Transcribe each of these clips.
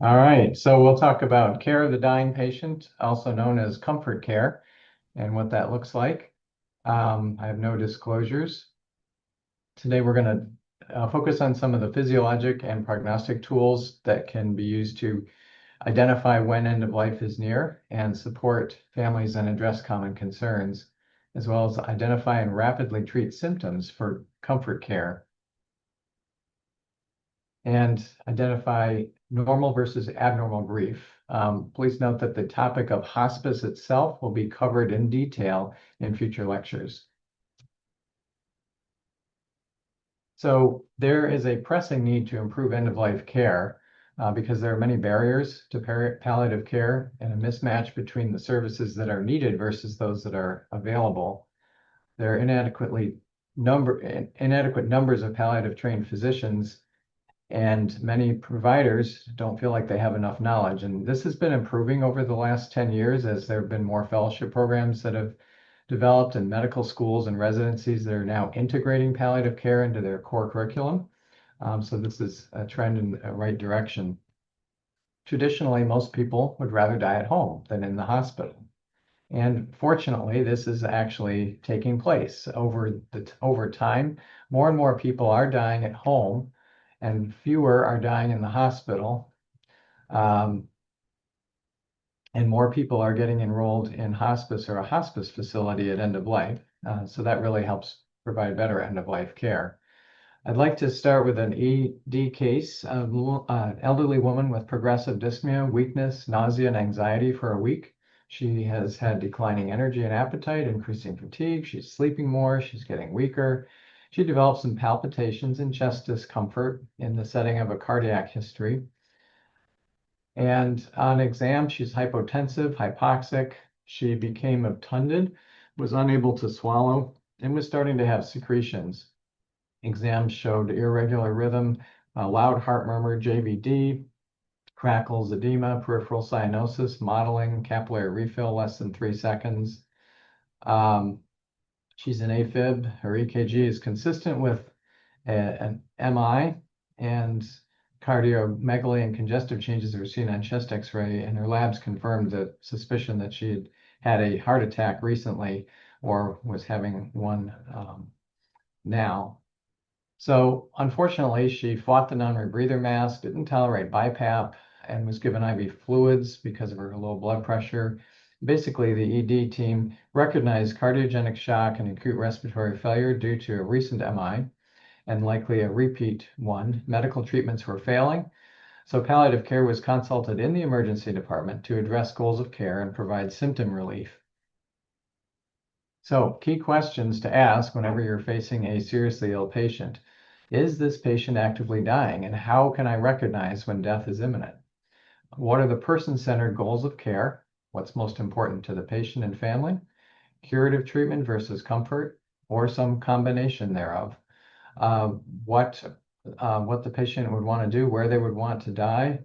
All right, so we'll talk about care of the dying patient, also known as comfort care, and what that looks like. I have no disclosures. Today we're going to focus on some of the physiologic and prognostic tools that can be used to identify when end of life is near and support families and address common concerns, as well as identify and rapidly treat symptoms for comfort care and identify normal versus abnormal grief. Please note that the topic of hospice itself will be covered in detail in future lectures. So there is a pressing need to improve end-of-life care because there are many barriers to palliative care and a mismatch between the services that are needed versus those that are available. There are inadequate numbers of palliative trained physicians, and many providers don't feel like they have enough knowledge. And this has been improving over the last 10 years as there have been more fellowship programs that have developed in medical schools and residencies that are now integrating palliative care into their core curriculum. So this is a trend in the right direction. Traditionally, most people would rather die at home than in the hospital. And fortunately, this is actually taking place over time. More and more people are dying at home, and fewer are dying in the hospital. Um, and more people are getting enrolled in hospice or a hospice facility at end of life. So that really helps provide better end of life care. I'd like to start with an ED case of an elderly woman with progressive dyspnea, weakness, nausea, and anxiety for a week. She has had declining energy and appetite, increasing fatigue. She's sleeping more. She's getting weaker. She developed some palpitations and chest discomfort in the setting of a cardiac history. And on exam, she's hypotensive, hypoxic. She became obtunded, was unable to swallow, and was starting to have secretions. Exams showed irregular rhythm, loud heart murmur, JVD, crackles, edema, peripheral cyanosis, modeling, capillary refill less than 3 seconds. She's an AFib. Her EKG is consistent with an MI, and cardiomegaly and congestive changes were seen on chest X-ray, and her labs confirmed the suspicion that she had had a heart attack recently or was having one now. So unfortunately, she fought the non-rebreather mask, didn't tolerate BiPAP, and was given IV fluids because of her low blood pressure. Basically, the ED team recognized cardiogenic shock and acute respiratory failure due to a recent MI and likely a repeat one. Medical treatments were failing, so palliative care was consulted in the emergency department to address goals of care and provide symptom relief. So, key questions to ask whenever you're facing a seriously ill patient. Is this patient actively dying, and how can I recognize when death is imminent? What are the person-centered goals of care? What's most important to the patient and family? Curative treatment versus comfort, or some combination thereof. Uh, what what the patient would want to do, where they would want to die,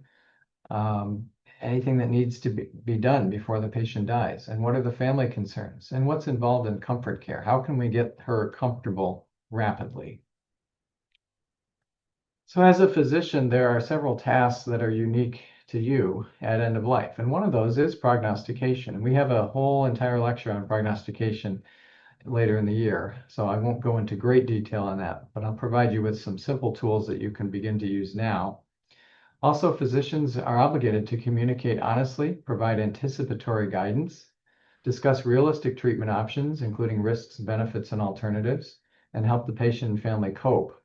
anything that needs to be done before the patient dies, and what are the family concerns, and what's involved in comfort care. How can we get her comfortable rapidly? So as a physician, there are several tasks that are unique to you at end of life, and one of those is prognostication. We have a whole entire lecture on prognostication later in the year, so I won't go into great detail on that, but I'll provide you with some simple tools that you can begin to use now. Also, physicians are obligated to communicate honestly, provide anticipatory guidance, discuss realistic treatment options, including risks, benefits, and alternatives, and help the patient and family cope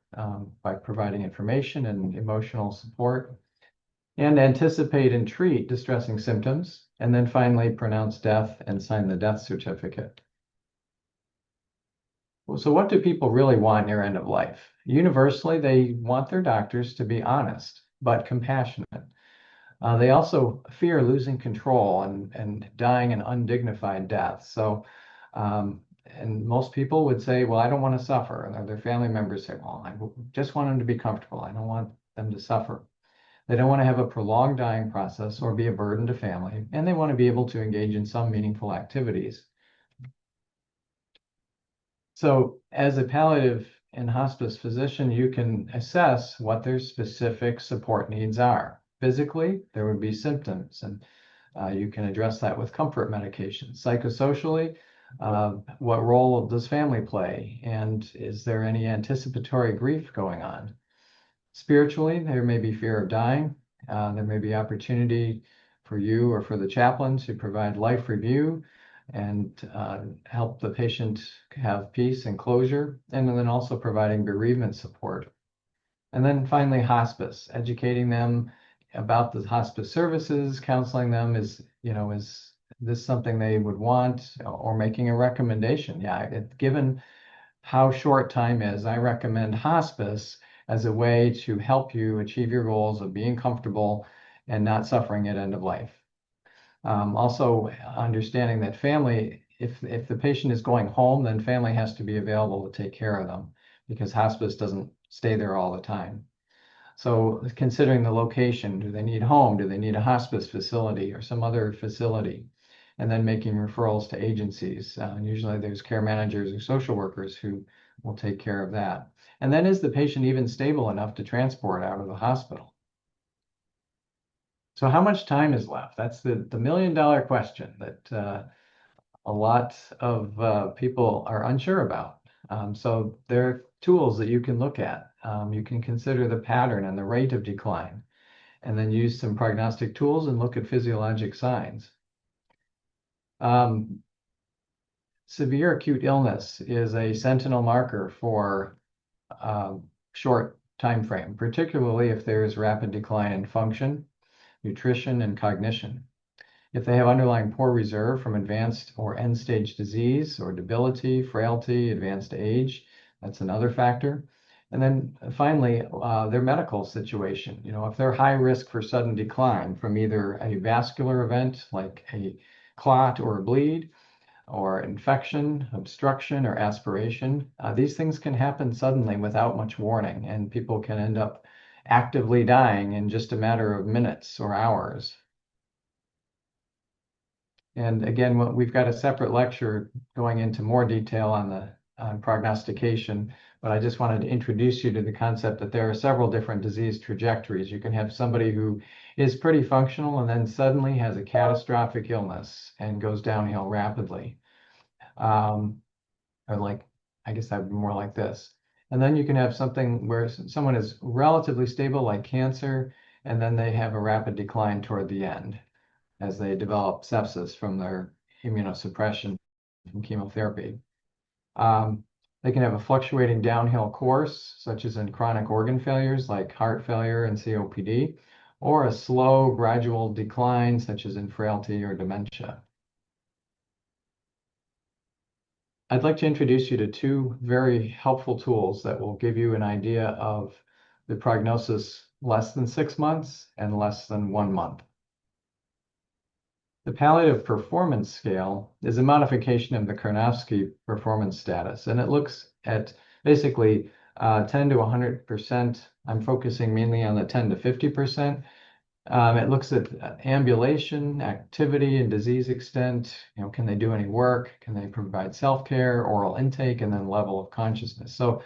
by providing information and emotional support, and anticipate and treat distressing symptoms, and then finally pronounce death and sign the death certificate. So what do people really want near end of life? Universally, they want their doctors to be honest, but compassionate. They also fear losing control and dying an undignified death. So, and most people would say, well, I don't want to suffer. And their family members say, well, I just want them to be comfortable. I don't want them to suffer. They don't want to have a prolonged dying process or be a burden to family. And they want to be able to engage in some meaningful activities. So as a palliative and hospice physician, you can assess what their specific support needs are. Physically, there would be symptoms, and you can address that with comfort medications. Psychosocially, what role does family play? And is there any anticipatory grief going on? Spiritually, there may be fear of dying. There may be opportunity for you or for the chaplain to provide life review and help the patient have peace and closure, and then also providing bereavement support. And then finally, hospice, educating them about the hospice services, counseling them is this something they would want, or making a recommendation. Yeah, given how short time is, I recommend hospice as a way to help you achieve your goals of being comfortable and not suffering at end of life. Also, understanding that family, if the patient is going home, then family has to be available to take care of them, because hospice doesn't stay there all the time. So considering the location, do they need home? Do they need a hospice facility or some other facility? And then making referrals to agencies. And usually there's care managers or social workers who will take care of that. And then is the patient even stable enough to transport out of the hospital? So how much time is left? That's the million-dollar question that a lot of people are unsure about. So there are tools that you can look at. You can consider the pattern and the rate of decline, and then use some prognostic tools and look at physiologic signs. Severe acute illness is a sentinel marker for short time frame, particularly if there is rapid decline in function, nutrition, and cognition. If they have underlying poor reserve from advanced or end-stage disease or debility, frailty, advanced age, that's another factor. And then finally, their medical situation. If they're high risk for sudden decline from either a vascular event like a clot or a bleed, or infection, obstruction, or aspiration, these things can happen suddenly without much warning, and people can end up actively dying in just a matter of minutes or hours. And again, we've got a separate lecture going into more detail on prognostication, but I just wanted to introduce you to the concept that there are several different disease trajectories. You can have somebody who is pretty functional and then suddenly has a catastrophic illness and goes downhill rapidly. Or like, I guess that would be more like this. And then you can have something where someone is relatively stable, like cancer, and then they have a rapid decline toward the end as they develop sepsis from their immunosuppression from chemotherapy. They can have a fluctuating downhill course, such as in chronic organ failures like heart failure and COPD, or a slow, gradual decline, such as in frailty or dementia. I'd like to introduce you to two very helpful tools that will give you an idea of the prognosis less than 6 months and less than 1 month. The palliative performance scale is a modification of the Karnofsky performance status, and it looks at basically 10 to 100%. I'm focusing mainly on the 10 to 50%. It looks at ambulation, activity, and disease extent. Can they do any work? Can they provide self-care, oral intake, and then level of consciousness? So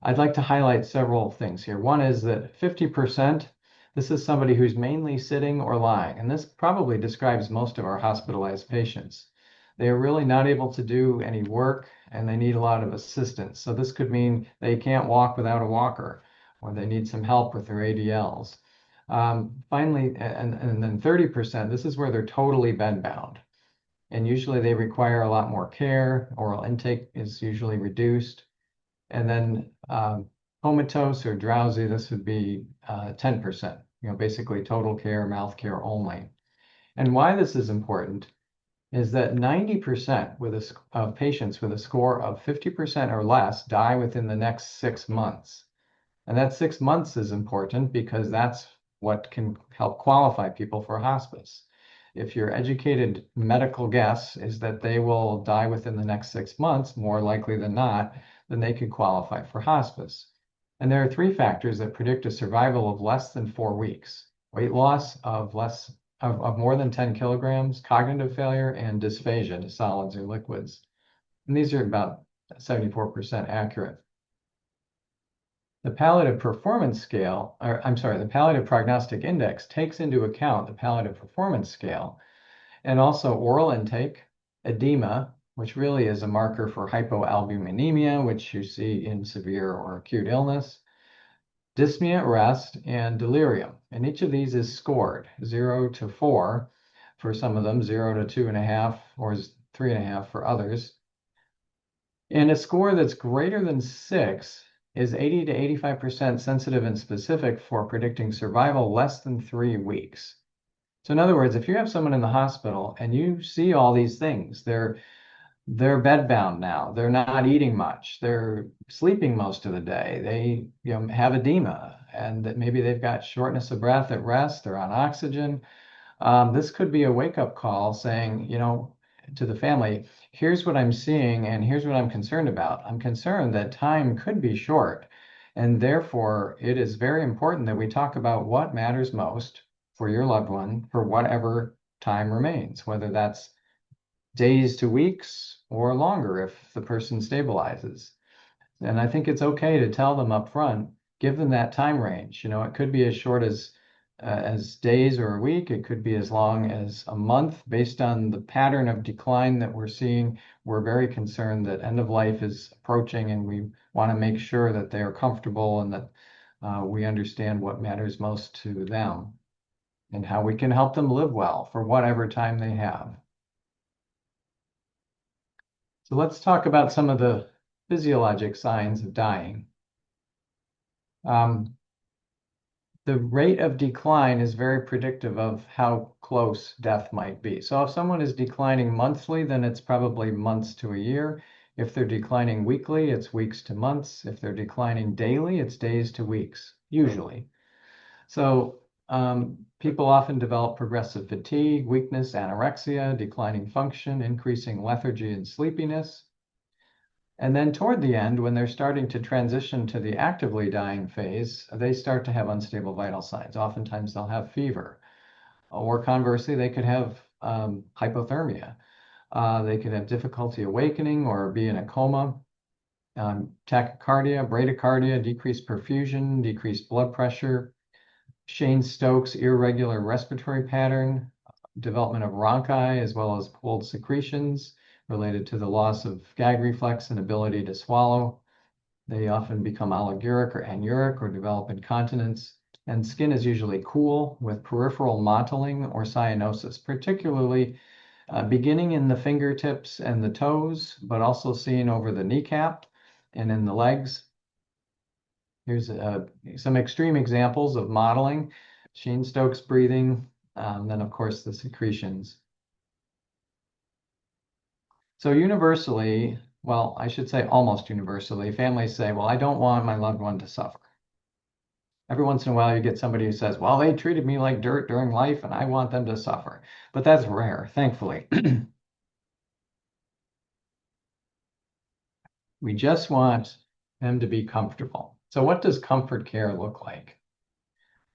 I'd like to highlight several things here. One is that 50%, this is somebody who's mainly sitting or lying, and this probably describes most of our hospitalized patients. They are really not able to do any work, and they need a lot of assistance. So this could mean they can't walk without a walker, or they need some help with their ADLs. Finally, and then 30%, this is where they're totally bedbound. And usually they require a lot more care. Oral intake is usually reduced. And then comatose or drowsy, this would be 10%, basically total care, mouth care only. And why this is important is that 90% of patients with a score of 50% or less die within the next 6 months. And that 6 months is important because that's what can help qualify people for hospice. If your educated medical guess is that they will die within the next 6 months, more likely than not, then they could qualify for hospice. And there are 3 factors that predict a survival of less than 4 weeks: weight loss of more than 10 kilograms, cognitive failure, and dysphagia to solids or liquids. And these are about 74% accurate. The palliative performance scale, or I'm sorry, the palliative prognostic index takes into account the palliative performance scale and also oral intake, edema, which really is a marker for hypoalbuminemia, which you see in severe or acute illness, dyspnea, rest, and delirium. And each of these is scored 0 to 4 for some of them, 0 to 2.5, or 3.5 for others. And a score that's greater than 6 is 80 to 85% sensitive and specific for predicting survival less than 3 weeks. So in other words, if you have someone in the hospital and you see all these things, they're bedbound now, they're not eating much, they're sleeping most of the day, they have edema, and that maybe they've got shortness of breath at rest, they're on oxygen. This could be a wake-up call saying, to the family, here's what I'm seeing and here's what I'm concerned about. I'm concerned that time could be short, and therefore it is very important that we talk about what matters most for your loved one for whatever time remains, whether that's days to weeks or longer if the person stabilizes. And I think it's okay to tell them up front, give them that time range. It could be as short as days or a week. It could be as long as a month. Based on the pattern of decline that we're seeing, we're very concerned that end of life is approaching, and we want to make sure that they are comfortable and that we understand what matters most to them and how we can help them live well for whatever time they have. So let's talk about some of the physiologic signs of dying. The rate of decline is very predictive of how close death might be. So if someone is declining monthly, then it's probably months to a year. If they're declining weekly, it's weeks to months. If they're declining daily, it's days to weeks, usually. So people often develop progressive fatigue, weakness, anorexia, declining function, increasing lethargy and sleepiness. And then toward the end, when they're starting to transition to the actively dying phase, they start to have unstable vital signs. Oftentimes they'll have fever, or conversely, they could have hypothermia. They could have difficulty awakening or be in a coma, tachycardia, bradycardia, decreased perfusion, decreased blood pressure, Shane-Stokes irregular respiratory pattern, development of rhonchi, as well as pooled secretions related to the loss of gag reflex and ability to swallow. They often become oliguric or anuric or develop incontinence. And skin is usually cool with peripheral mottling or cyanosis, particularly beginning in the fingertips and the toes, but also seen over the kneecap and in the legs. Here's some extreme examples of mottling, Shane-Stokes breathing, then of course the secretions. So universally, well, I should say almost universally, families say, well, I don't want my loved one to suffer. Every once in a while you get somebody who says, well, they treated me like dirt during life and I want them to suffer. But that's rare, thankfully. We just want them to be comfortable. So what does comfort care look like?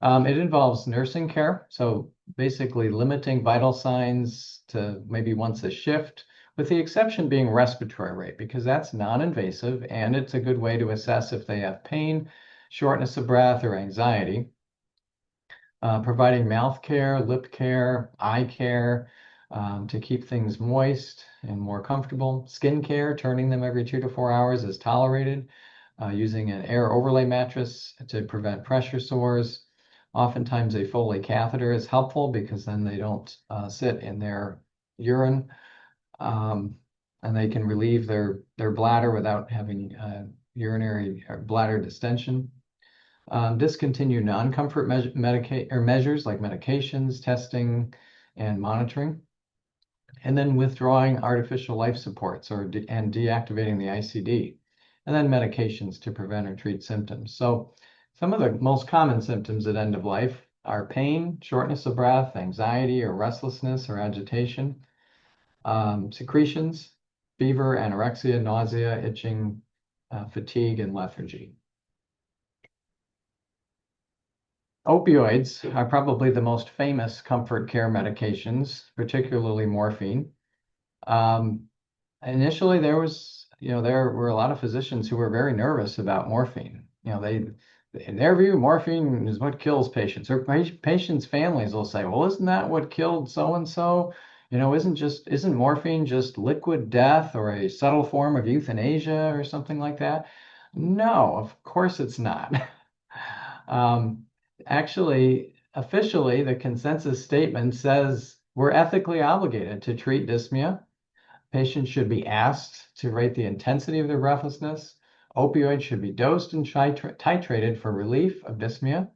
It involves nursing care, so basically limiting vital signs to maybe once a shift, with the exception being respiratory rate, because that's non-invasive and it's a good way to assess if they have pain, shortness of breath, or anxiety. Providing mouth care, lip care, eye care to keep things moist and more comfortable. Skin care, turning them every 2 to 4 hours is tolerated. Using an air overlay mattress to prevent pressure sores. Oftentimes a Foley catheter is helpful because then they don't sit in their urine, and they can relieve their bladder without having urinary or bladder distension. Discontinue non-comfort measures like medications, testing, and monitoring. And then withdrawing artificial life supports and deactivating the ICD. And then medications to prevent or treat symptoms. So some of the most common symptoms at end of life are pain, shortness of breath, anxiety or restlessness or agitation, secretions, fever, anorexia, nausea, itching, fatigue, and lethargy. Opioids are probably the most famous comfort care medications, particularly morphine. Initially, there were a lot of physicians who were very nervous about morphine. in their view, morphine is what kills patients. Or patients' families will say, well, isn't that what killed so and so? Isn't morphine just liquid death or a subtle form of euthanasia or something like that? No, of course it's not. Um, Actually, officially, the consensus statement says we're ethically obligated to treat dyspnea. Patients should be asked to rate the intensity of their breathlessness. Opioids should be dosed and titrated for relief of dyspnea.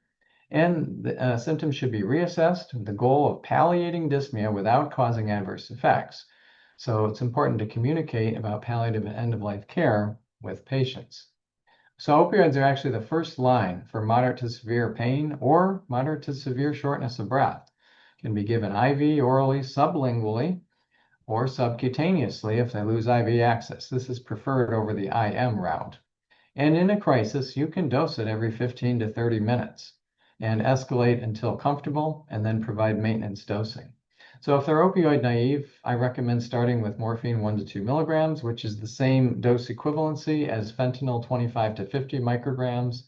And the symptoms should be reassessed with the goal of palliating dyspnea without causing adverse effects. So it's important to communicate about palliative and end-of-life care with patients. So opioids are actually the first line for moderate to severe pain or moderate to severe shortness of breath. Can be given IV, orally, sublingually, or subcutaneously if they lose IV access. This is preferred over the IM route. And in a crisis, you can dose it every 15 to 30 minutes and escalate until comfortable and then provide maintenance dosing. So if they're opioid naive, I recommend starting with morphine 1 to 2 milligrams, which is the same dose equivalency as fentanyl 25 to 50 micrograms,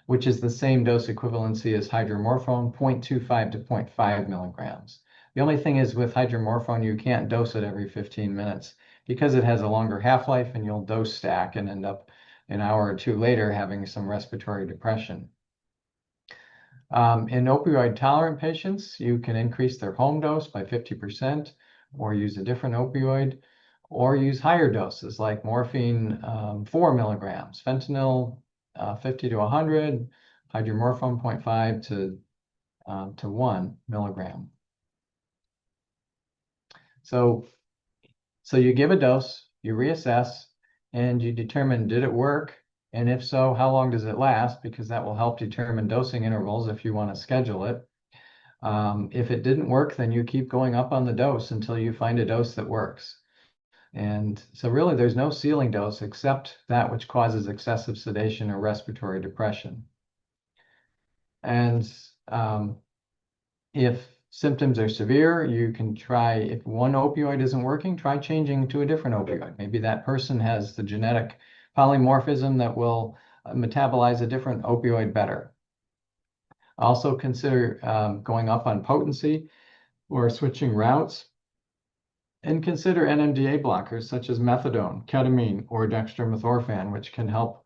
which is the same dose equivalency as hydromorphone 0.25 to 0.5 milligrams. The only thing is with hydromorphone, you can't dose it every 15 minutes because it has a longer half-life and you'll dose stack and end up an hour or two later having some respiratory depression. In opioid tolerant patients, you can increase their home dose by 50% or use a different opioid or use higher doses like morphine 4 milligrams, fentanyl 50 to 100, hydromorphone 0.5 to 1 milligram. So you give a dose, you reassess, and you determine did it work? And if so, how long does it last? Because that will help determine dosing intervals if you want to schedule it. If it didn't work, then you keep going up on the dose until you find a dose that works. And so really there's no ceiling dose except that which causes excessive sedation or respiratory depression. And if symptoms are severe, you can try, if one opioid isn't working, try changing to a different opioid. Maybe that person has the genetic polymorphism that will metabolize a different opioid better. Also consider going up on potency or switching routes. And consider NMDA blockers such as methadone, ketamine, or dextromethorphan, which can help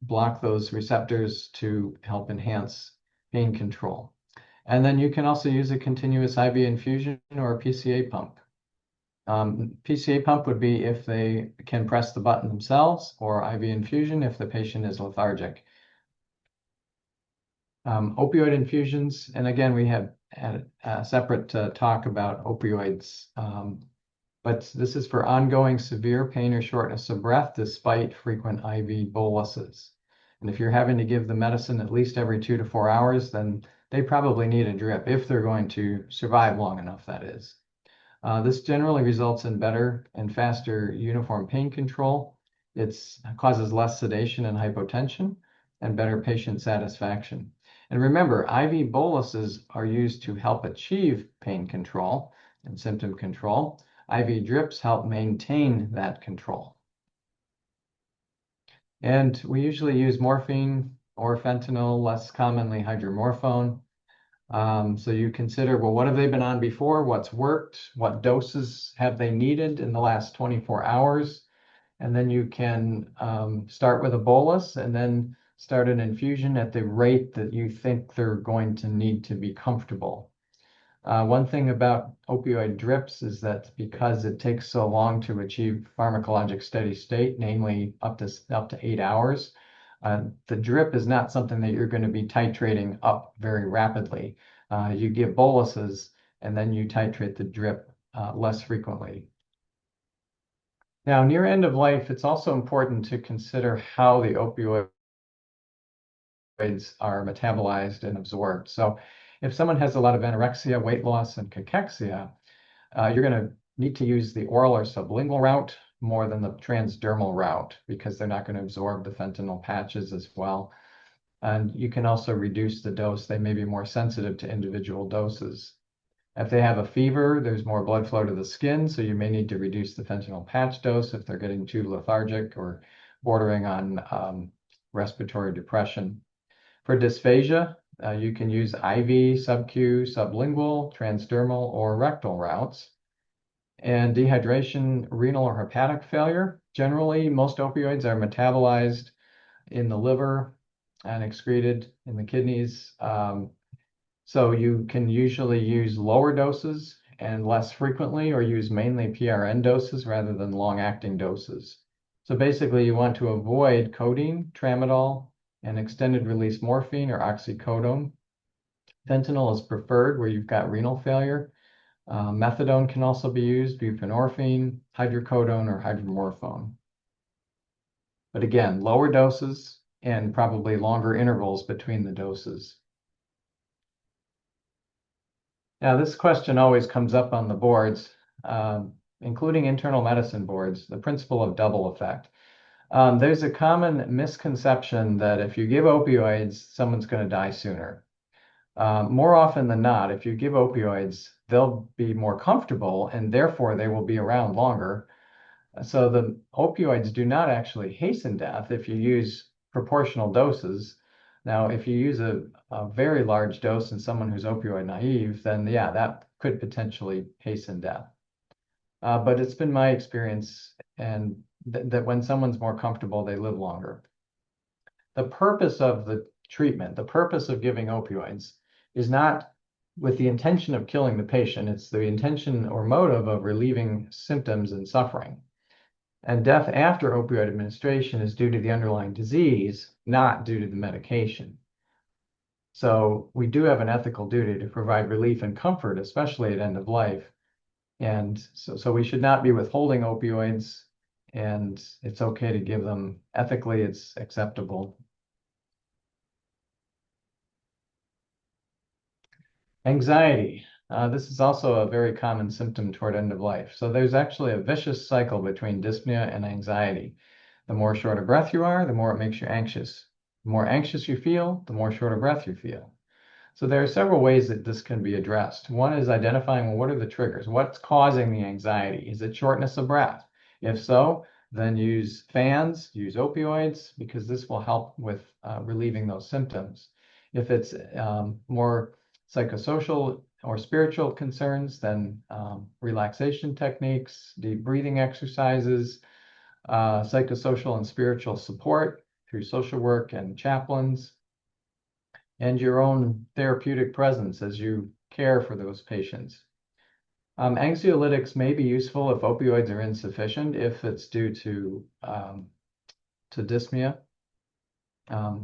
block those receptors to help enhance pain control. And then you can also use a continuous IV infusion or a PCA pump. PCA pump would be if they can press the button themselves, or IV infusion if the patient is lethargic. Opioid infusions, and again, we have had a separate talk about opioids, but this is for ongoing severe pain or shortness of breath despite frequent IV boluses. And if you're having to give the medicine at least every 2 to 4 hours, then they probably need a drip if they're going to survive long enough, that is. This generally results in better and faster uniform pain control. It causes less sedation and hypotension and better patient satisfaction. And remember, IV boluses are used to help achieve pain control and symptom control. IV drips help maintain that control. And we usually use morphine or fentanyl, less commonly hydromorphone. So you consider, well, what have they been on before? What's worked? What doses have they needed in the last 24 hours? And then you can start with a bolus and then start an infusion at the rate that you think they're going to need to be comfortable. One thing about opioid drips is that because it takes so long to achieve pharmacologic steady state, namely up to 8 hours, the drip is not something that you're going to be titrating up very rapidly. You give boluses and then you titrate the drip less frequently. Now, near end of life, it's also important to consider how the opioids are metabolized and absorbed. So if someone has a lot of anorexia, weight loss, and cachexia, you're going to need to use the oral or sublingual route more than the transdermal route because they're not going to absorb the fentanyl patches as well. And you can also reduce the dose. They may be more sensitive to individual doses. If they have a fever, there's more blood flow to the skin, so you may need to reduce the fentanyl patch dose if they're getting too lethargic or bordering on respiratory depression. For dysphagia, you can use IV, sub-Q, sublingual, transdermal, or rectal routes. And dehydration, renal or hepatic failure. Generally, most opioids are metabolized in the liver and excreted in the kidneys. So you can usually use lower doses and less frequently, or use mainly PRN doses rather than long-acting doses. So basically, you want to avoid codeine, tramadol, and extended-release morphine or oxycodone. Fentanyl is preferred where you've got renal failure. Methadone can also be used, buprenorphine, hydrocodone, or hydromorphone. But again, lower doses and probably longer intervals between the doses. Now, this question always comes up on the boards, including internal medicine boards, the principle of double effect. There's a common misconception that if you give opioids, someone's going to die sooner. More often than not, if you give opioids, they'll be more comfortable and therefore they will be around longer. So the opioids do not actually hasten death if you use proportional doses. Now, if you use a very large dose in someone who's opioid naive, then yeah, that could potentially hasten death. But it's been my experience and that when someone's more comfortable, they live longer. The purpose of the treatment, the purpose of giving opioids is not with the intention of killing the patient. It's the intention or motive of relieving symptoms and suffering. And death after opioid administration is due to the underlying disease, not due to the medication. So we do have an ethical duty to provide relief and comfort, especially at end of life. And so we should not be withholding opioids, and it's okay to give them. Ethically, it's acceptable. Anxiety. This is also a very common symptom toward end of life. So there's actually a vicious cycle between dyspnea and anxiety. The more short of breath you are, the more it makes you anxious. The more anxious you feel, the more short of breath you feel. So there are several ways that this can be addressed. One is identifying, well, what are the triggers? What's causing the anxiety? Is it shortness of breath? If so, then use fans, use opioids, because this will help with relieving those symptoms. If it's more psychosocial or spiritual concerns, then relaxation techniques, deep breathing exercises, psychosocial and spiritual support through social work and chaplains, and your own therapeutic presence as you care for those patients. Anxiolytics may be useful if opioids are insufficient, if it's due to dyspnea,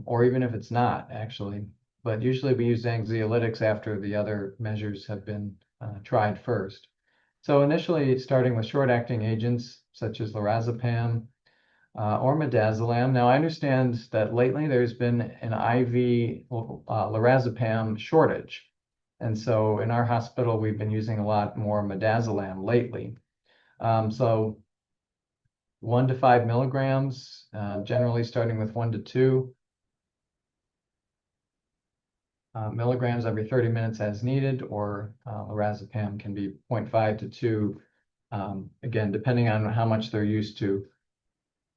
or even if it's not, actually. But usually we use anxiolytics after the other measures have been tried first. So initially, starting with short-acting agents such as lorazepam or midazolam. Now, I understand that lately there's been an IV lorazepam shortage. And so in our hospital, we've been using a lot more midazolam lately. So 1 to 5 milligrams, generally starting with 1 to 2 milligrams every 30 minutes as needed, or lorazepam can be 0.5 to 2, again, depending on how much they're used to.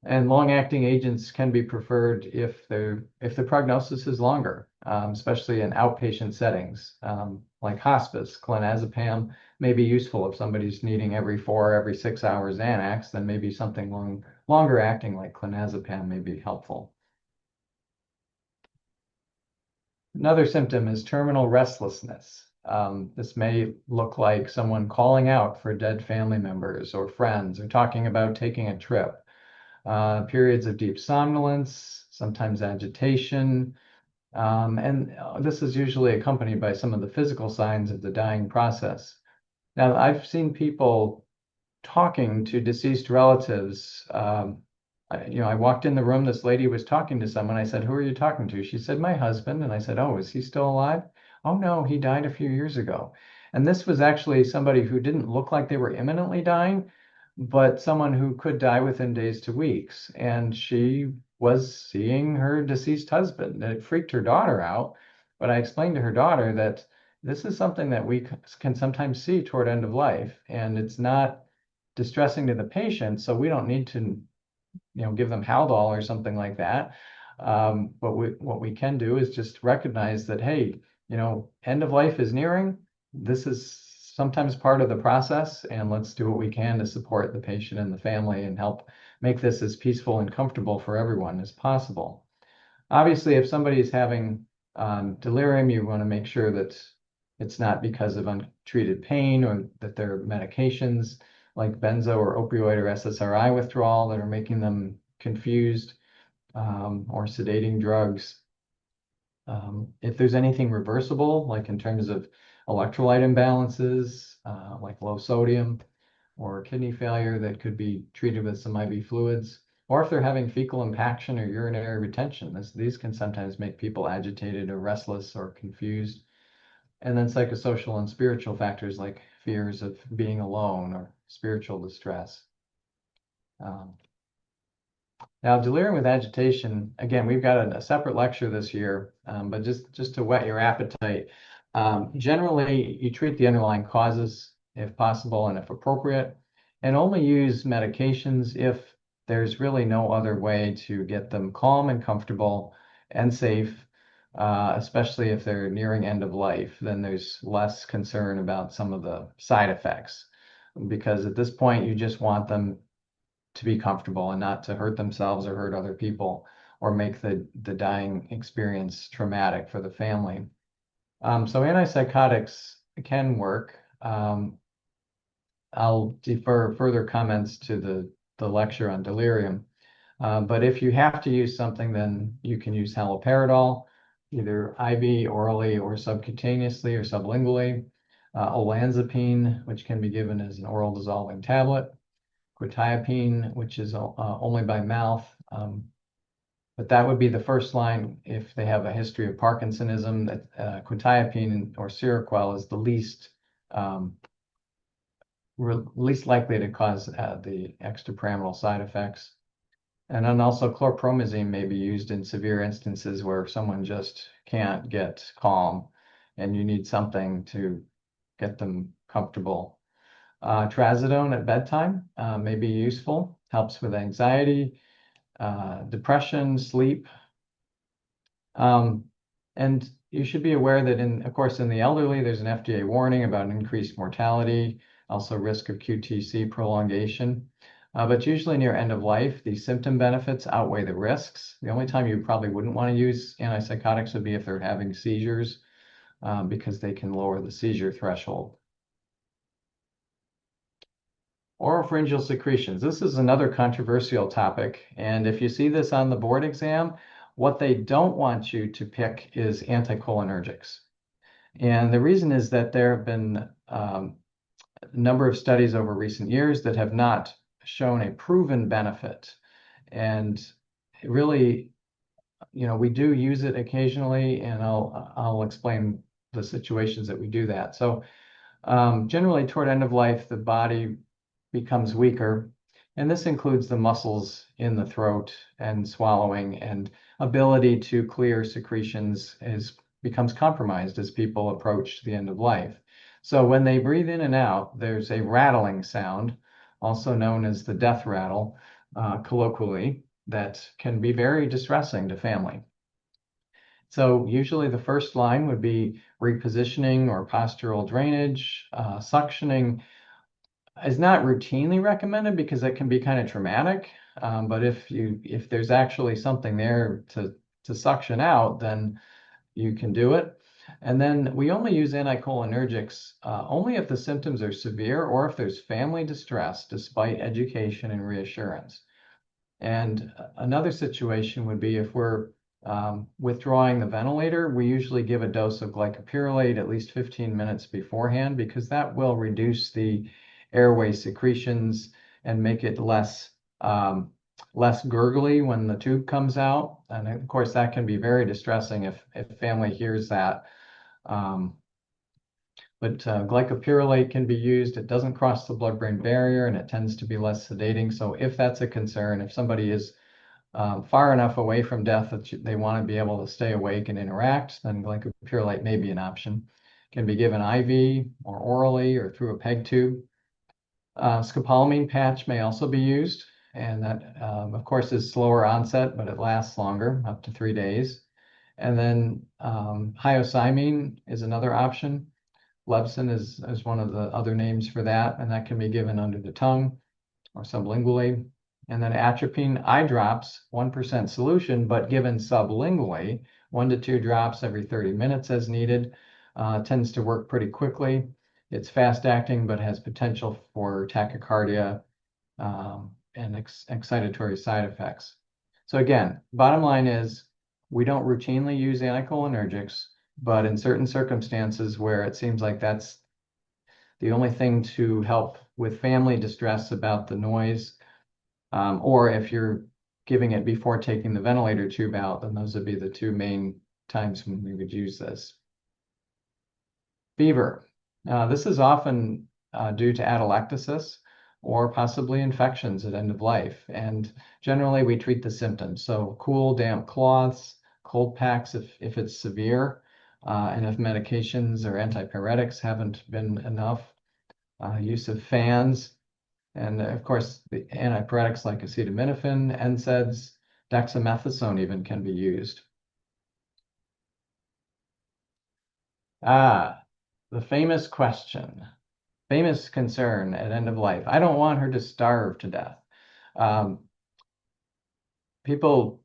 And long-acting agents can be preferred if the prognosis is longer, especially in outpatient settings, like hospice. Clonazepam may be useful if somebody's needing every 6 hours Xanax, then maybe something longer acting like clonazepam may be helpful. Another symptom is terminal restlessness. This may look like someone calling out for dead family members or friends, or talking about taking a trip. Periods of deep somnolence, sometimes agitation, and this is usually accompanied by some of the physical signs of the dying process. Now, I've seen people talking to deceased relatives. I walked in the room, this lady was talking to someone. I said, "Who are you talking to?" She said, "My husband." And I said, "Oh, is he still alive?" "Oh, no, he died a few years ago." And this was actually somebody who didn't look like they were imminently dying, but someone who could die within days to weeks. And she was seeing her deceased husband. And it freaked her daughter out. But I explained to her daughter that this is something that we can sometimes see toward end of life, and it's not distressing to the patient, so we don't need to give them Haldol or something like that. But what we can do is just recognize that, hey, end of life is nearing. This is sometimes part of the process, and let's do what we can to support the patient and the family and help make this as peaceful and comfortable for everyone as possible. Obviously, if somebody is having delirium, you want to make sure that it's not because of untreated pain or that there are medications like benzo or opioid or SSRI withdrawal that are making them confused, or sedating drugs. If there's anything reversible, like in terms of electrolyte imbalances, like low sodium or kidney failure that could be treated with some IV fluids, or if they're having fecal impaction or urinary retention, these can sometimes make people agitated or restless or confused. And then psychosocial and spiritual factors like fears of being alone or spiritual distress. Um, Now, delirium with agitation, again, we've got a separate lecture this year, but just to whet your appetite, generally you treat the underlying causes if possible and if appropriate, and only use medications if there's really no other way to get them calm and comfortable and safe, especially if they're nearing end of life. Then there's less concern about some of the side effects, because at this point you just want them to be comfortable and not to hurt themselves or hurt other people or make the dying experience traumatic for the family. So antipsychotics can work. I'll defer further comments to the lecture on delirium. But if you have to use something, then you can use haloperidol, either IV, orally, or subcutaneously or sublingually. Olanzapine, which can be given as an oral dissolving tablet. Quetiapine, which is only by mouth. But that would be the first line if they have a history of Parkinsonism. That quetiapine or Seroquel is the least likely to cause the extrapyramidal side effects. And then also chlorpromazine may be used in severe instances where someone just can't get calm and you need something to get them comfortable. Trazodone at bedtime may be useful, helps with anxiety, depression, sleep. And you should be aware that of course, in the elderly, there's an FDA warning about increased mortality, also risk of QTC prolongation. But usually near end of life, the symptom benefits outweigh the risks. The only time you probably wouldn't want to use antipsychotics would be if they're having seizures, because they can lower the seizure threshold. Oropharyngeal secretions. This is another controversial topic. And if you see this on the board exam, what they don't want you to pick is anticholinergics. And the reason is that there have been a number of studies over recent years that have not shown a proven benefit. And really, we do use it occasionally, and I'll explain the situations that we do that. So generally, toward end of life, the body becomes weaker, and this includes the muscles in the throat and swallowing, and ability to clear secretions becomes compromised as people approach the end of life. So when they breathe in and out, there's a rattling sound, also known as the death rattle, colloquially, that can be very distressing to family. So usually the first line would be repositioning or postural drainage. Suctioning is not routinely recommended because it can be kind of traumatic. But if there's actually something there to suction out, then you can do it. And then we only use anticholinergics only if the symptoms are severe or if there's family distress despite education and reassurance. And another situation would be if we're withdrawing the ventilator, we usually give a dose of glycopyrrolate at least 15 minutes beforehand, because that will reduce the airway secretions and make it less gurgly when the tube comes out. And of course, that can be very distressing if family hears that. But glycopyrrolate can be used. It doesn't cross the blood-brain barrier, and it tends to be less sedating. So if that's a concern, if somebody is far enough away from death that they want to be able to stay awake and interact, then glycopyrrolate may be an option. It can be given IV or orally or through a PEG tube. Scopolamine patch may also be used. And that, of course, is slower onset, but it lasts longer, up to 3 days. And then hyoscyamu is another option. Levsin is one of the other names for that, and that can be given under the tongue or sublingually. And then atropine eye drops, 1% solution, but given sublingually, 1 to 2 drops every 30 minutes as needed, tends to work pretty quickly. It's fast acting, but has potential for tachycardia and excitatory side effects. So again, bottom line is we don't routinely use anticholinergics, but in certain circumstances where it seems like that's the only thing to help with family distress about the noise, or if you're giving it before taking the ventilator tube out, then those would be the two main times when we would use this. Fever. This is often due to atelectasis or possibly infections at end of life. And generally, we treat the symptoms. So cool, damp cloths, cold packs if it's severe, and if medications or antipyretics haven't been enough, use of fans, and of course, the antipyretics like acetaminophen, NSAIDs, dexamethasone even can be used. Ah, the famous question, famous concern at end of life. I don't want her to starve to death. Um, People,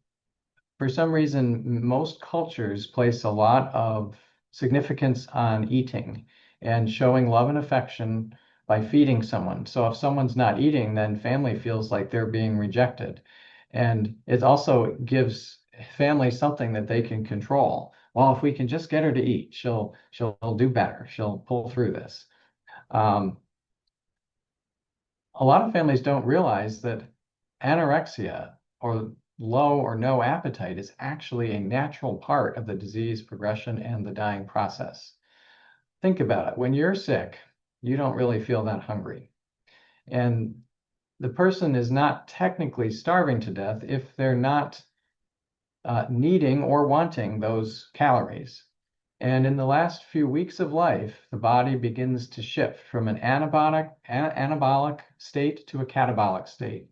for some reason, most cultures place a lot of significance on eating and showing love and affection by feeding someone. So if someone's not eating, then family feels like they're being rejected. And it also gives family something that they can control. Well, if we can just get her to eat, she'll do better. She'll pull through this. Um, a lot of families don't realize that anorexia or low or no appetite is actually a natural part of the disease progression and the dying process. Think about it. When you're sick, you don't really feel that hungry. And the person is not technically starving to death if they're not needing or wanting those calories. And in the last few weeks of life, the body begins to shift from an anabolic state to a catabolic state.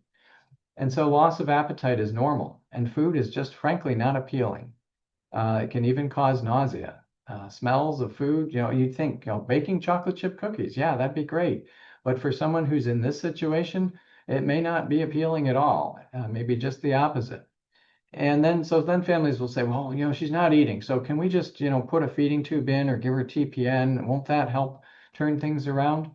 And so loss of appetite is normal, and food is just frankly not appealing. It can even cause nausea. Smells of food, you'd think, baking chocolate chip cookies, yeah, that'd be great. But for someone who's in this situation, it may not be appealing at all, maybe just the opposite. And then families will say, well, she's not eating. So can we just, put a feeding tube in or give her TPN? Won't that help turn things around?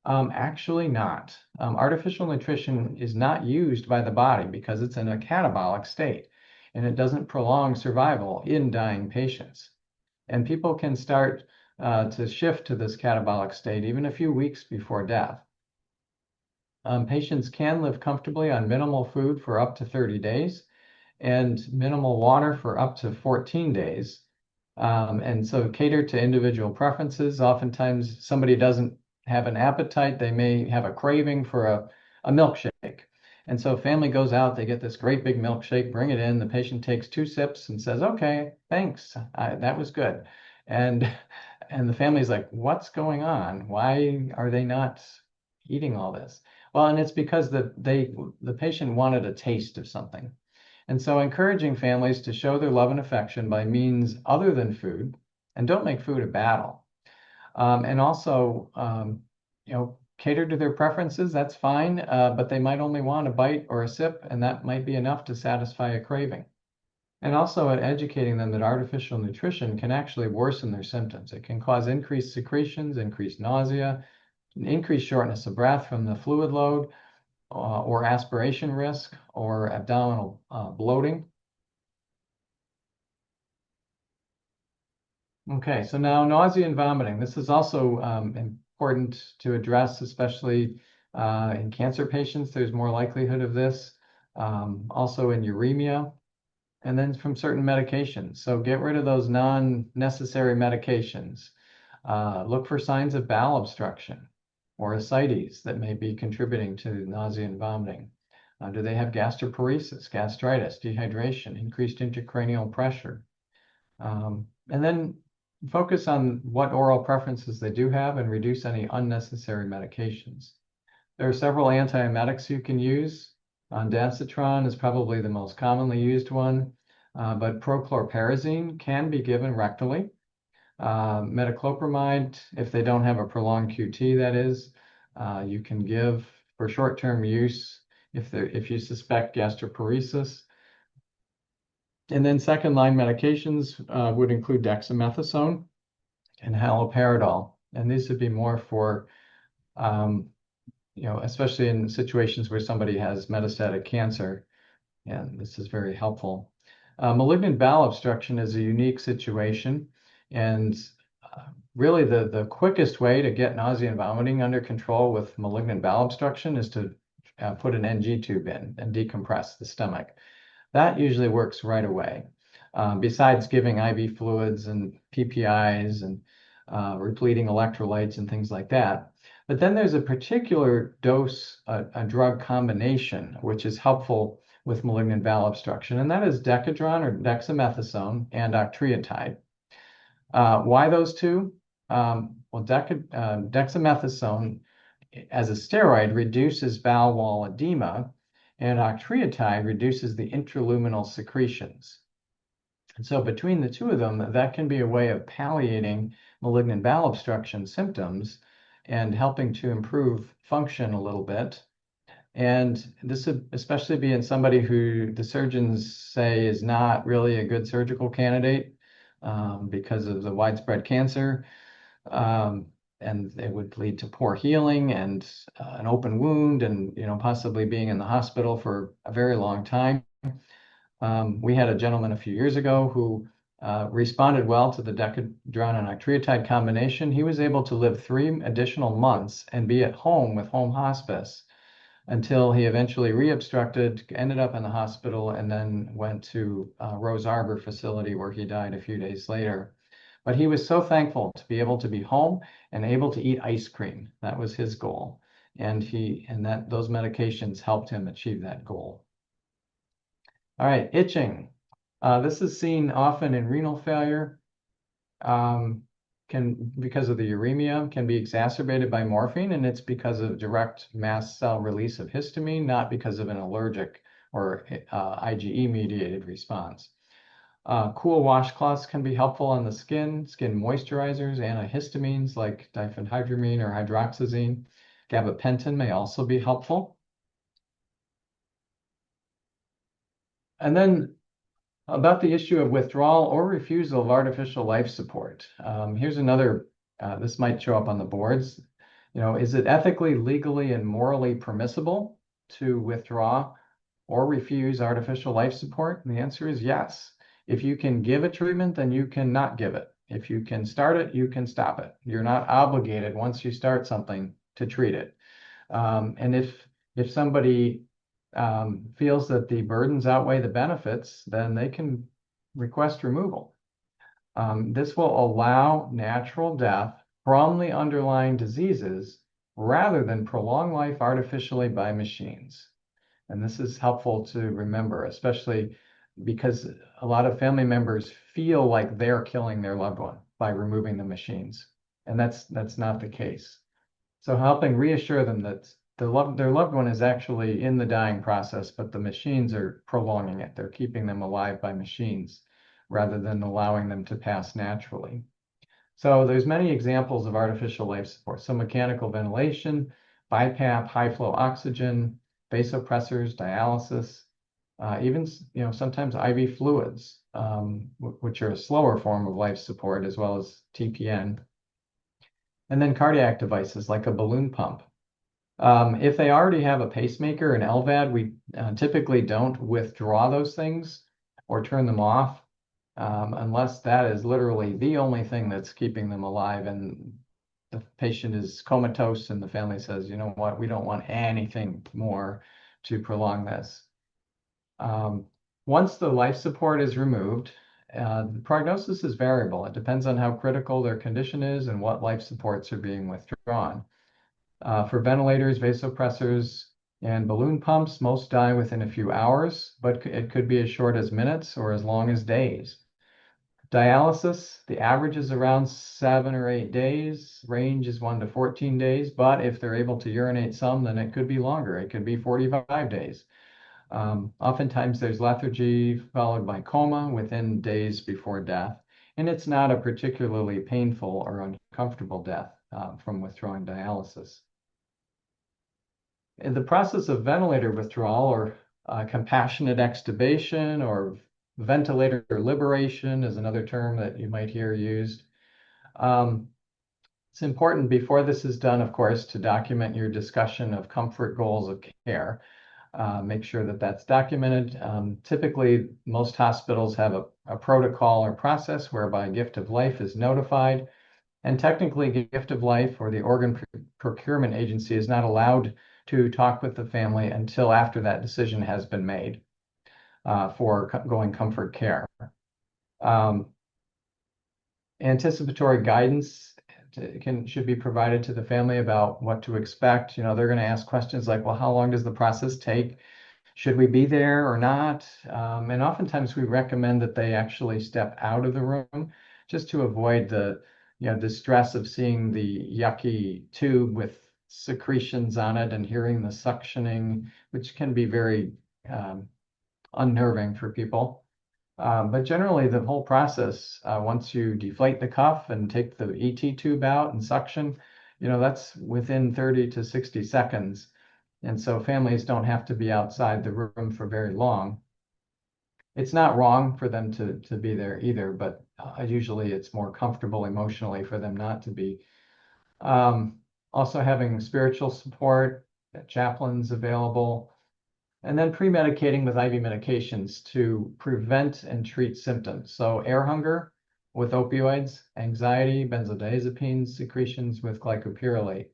Actually not. Artificial nutrition is not used by the body because it's in a catabolic state and it doesn't prolong survival in dying patients. And people can start to shift to this catabolic state even a few weeks before death. Patients can live comfortably on minimal food for up to 30 days and minimal water for up to 14 days. And so cater to individual preferences. Oftentimes somebody doesn't have an appetite. They may have a craving for a milkshake. And so family goes out, they get this great big milkshake, bring it in. The patient takes 2 sips and says, okay, thanks. That was good. And and the family's like, what's going on? Why are they not eating all this? Well, and it's because the patient wanted a taste of something. And so encouraging families to show their love and affection by means other than food, and don't make food a battle. And also, cater to their preferences, that's fine, but they might only want a bite or a sip, and that might be enough to satisfy a craving. And also educating them that artificial nutrition can actually worsen their symptoms. It can cause increased secretions, increased nausea, increased shortness of breath from the fluid load, or aspiration risk, or abdominal bloating. Okay, so now nausea and vomiting. This is also important to address, especially in cancer patients. There's more likelihood of this. Also in uremia, and then from certain medications. So get rid of those non-necessary medications. Look for signs of bowel obstruction or ascites that may be contributing to nausea and vomiting. Do they have gastroparesis, gastritis, dehydration, increased intracranial pressure? And then focus on what oral preferences they do have and reduce any unnecessary medications. There are several antiemetics you can use. Ondansetron is probably the most commonly used one, but prochlorperazine can be given rectally. Metoclopramide, if they don't have a prolonged QT, that is, you can give for short-term use if you suspect gastroparesis. And then second-line medications would include dexamethasone and haloperidol. And these would be more for, especially in situations where somebody has metastatic cancer. And this is very helpful. Malignant bowel obstruction is a unique situation. And really, the quickest way to get nausea and vomiting under control with malignant bowel obstruction is to put an NG tube in and decompress the stomach. That usually works right away. Besides giving IV fluids and PPIs and repleting electrolytes and things like that. But then there's a particular dose, a drug combination, which is helpful with malignant bowel obstruction, and that is Decadron or dexamethasone and octreotide. Why those two? Dexamethasone as a steroid reduces bowel wall edema, and octreotide reduces the intraluminal secretions. And so between the two of them, that can be a way of palliating malignant bowel obstruction symptoms and helping to improve function a little bit. And this would especially be in somebody who the surgeons say is not really a good surgical candidate because of the widespread cancer. And it would lead to poor healing and an open wound and possibly being in the hospital for a very long time. We had a gentleman a few years ago who responded well to the Decadron and octreotide combination. He was able to live 3 additional months and be at home with home hospice until he eventually reobstructed, ended up in the hospital, and then went to Rose Arbor facility where he died a few days later. But he was so thankful to be able to be home and able to eat ice cream. That was his goal. And those medications helped him achieve that goal. All right, itching. This is seen often in renal failure. Because of the uremia, can be exacerbated by morphine, and it's because of direct mast cell release of histamine, not because of an allergic or IgE-mediated response. Cool washcloths can be helpful on the skin moisturizers, antihistamines like diphenhydramine or hydroxyzine. Gabapentin may also be helpful. And then about the issue of withdrawal or refusal of artificial life support. Here's another, this might show up on the boards. Is it ethically, legally, and morally permissible to withdraw or refuse artificial life support? And the answer is yes. If you can give a treatment, then you can not give it. If you can start it, you can stop it. You're not obligated once you start something to treat it. And if somebody feels that the burdens outweigh the benefits, then they can request removal. This will allow natural death from the underlying diseases rather than prolong life artificially by machines. And this is helpful to remember, especially because a lot of family members feel like they're killing their loved one by removing the machines. And that's not the case. So helping reassure them that their loved one is actually in the dying process, but the machines are prolonging it. They're keeping them alive by machines rather than allowing them to pass naturally. So there's many examples of artificial life support. So mechanical ventilation, BiPAP, high flow oxygen, vasopressors, dialysis, even sometimes IV fluids, which are a slower form of life support, as well as TPN. And then cardiac devices like a balloon pump. If they already have a pacemaker, an LVAD, we typically don't withdraw those things or turn them off unless that is literally the only thing that's keeping them alive and the patient is comatose and the family says, you know what, we don't want anything more to prolong this. Once the life support is removed, the prognosis is variable. It depends on how critical their condition is and what life supports are being withdrawn. For ventilators, vasopressors, and balloon pumps, most die within a few hours, but it could be as short as minutes or as long as days. Dialysis, the average is around 7 or 8 days. Range is 1 to 14 days, but if they're able to urinate some, then it could be longer. It could be 45 days. Oftentimes there's lethargy followed by coma within days before death, and it's not a particularly painful or uncomfortable death from withdrawing dialysis. In the process of ventilator withdrawal or compassionate extubation or ventilator liberation is another term that you might hear used. It's important before this is done, of course, to document your discussion of comfort goals of care. Make sure that that's documented. Typically, most hospitals have a protocol or process whereby gift of life is notified. And technically, gift of life or the organ procurement agency is not allowed to talk with the family until after that decision has been made for going comfort care. Anticipatory guidance should be provided to the family about what to expect. They're going to ask questions like, well, how long does the process take? Should we be there or not? And oftentimes we recommend that they actually step out of the room just to avoid the stress of seeing the yucky tube with secretions on it and hearing the suctioning, which can be very unnerving for people. But generally, the whole process, once you deflate the cuff and take the ET tube out and suction, that's within 30 to 60 seconds. And so families don't have to be outside the room for very long. It's not wrong for them to be there either, but usually it's more comfortable emotionally for them not to be. Also having spiritual support, chaplains available, and then pre-medicating with IV medications to prevent and treat symptoms. So air hunger with opioids, anxiety, benzodiazepines, secretions with glycopyrrolate.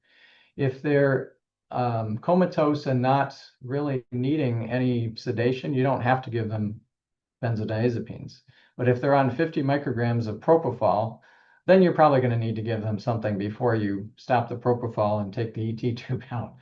If they're comatose and not really needing any sedation, you don't have to give them benzodiazepines. But if they're on 50 micrograms of propofol, then you're probably going to need to give them something before you stop the propofol and take the ET tube out.